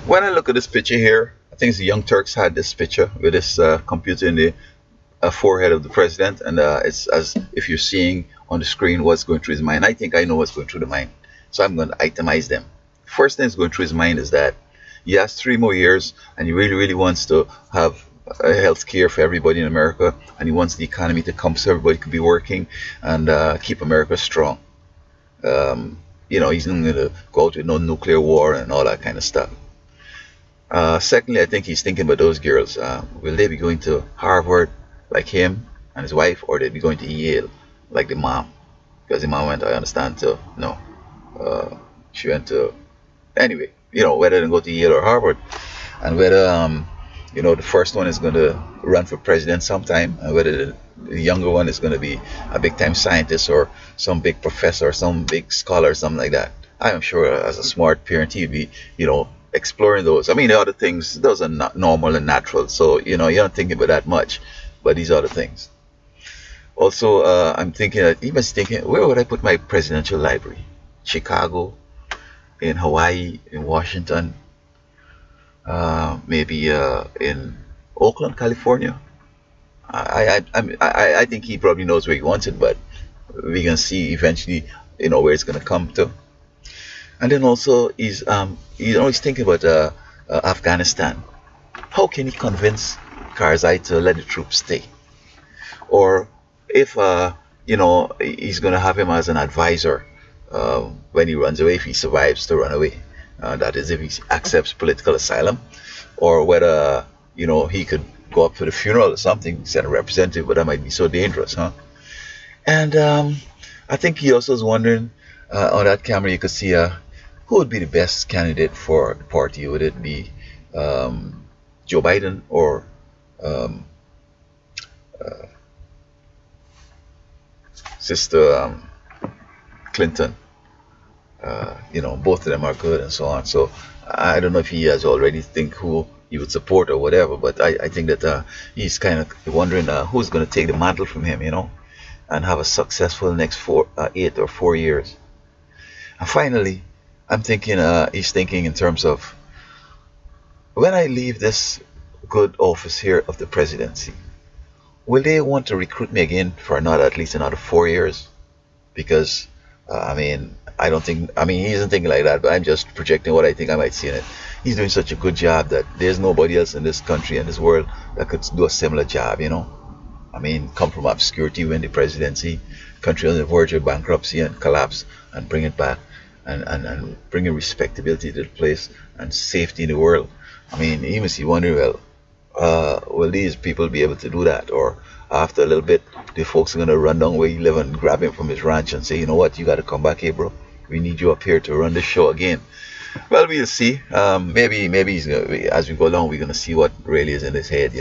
When I look at this picture here, I think the Young Turks had this picture with this computer in the forehead of the president, and it's as if you're seeing on the screen what's going through his mind. I think I know what's going through the mind, so I'm going to itemize them. First thing that's going through his mind is that he has 3 more years, and he really, really wants to have health care for everybody in America, and he wants the economy to come so everybody could be working and keep America strong. He's not going to go out with no nuclear war and all that kind of stuff. Secondly, I think he's thinking about those girls. Will they be going to Harvard like him and his wife, or they be going to Yale like the mom? Because the mom went, I understand, to no, she went to anyway. Whether they go to Yale or Harvard, and whether the first one is going to run for president sometime, and whether the younger one is going to be a big time scientist or some big professor or some big scholar or something like that. I'm sure as a smart parent he'd be, exploring those. I mean, the other things, those are not normal and natural, so you're not thinking about that much, but these other things. Also, I'm thinking that he must thinking, where would I put my presidential library? Chicago, in Hawaii, in Washington, maybe in Oakland, California. I think he probably knows where he wants it, but we can see eventually, where it's going to come to. And then also he's thinking about Afghanistan. How can he convince Karzai to let the troops stay? Or if he's going to have him as an advisor when he runs away, if he survives to run away. That is, if he accepts political asylum, or whether he could go up for the funeral or something, send a representative, but that might be so dangerous, huh? And I think he also is wondering on that camera you could see who would be the best candidate for the party. Would it be Joe Biden or Sister Clinton? Both of them are good and so on. So I don't know if he has already think who he would support or whatever, but I think that he's kind of wondering who's going to take the mantle from him, and have a successful next 8 or 4 years. And finally, I'm thinking he's thinking in terms of, when I leave this good office here of the presidency, will they want to recruit me again for at least another 4 years? Because I don't think, he isn't thinking like that, but I'm just projecting what I think I might see in it. He's doing such a good job that there's nobody else in this country and this world that could do a similar job, come from obscurity, win the presidency, country on the verge of bankruptcy and collapse, and bring it back, and bring a respectability to the place and safety in the world. He must be wondering, will these people be able to do that? Or after a little bit, the folks are going to run down where he live and grab him from his ranch and say, you know what, you got to come back here, bro. We need you up here to run the show again. Well, we'll see. Maybe he's gonna, as we go along, we're going to see what really is in his head,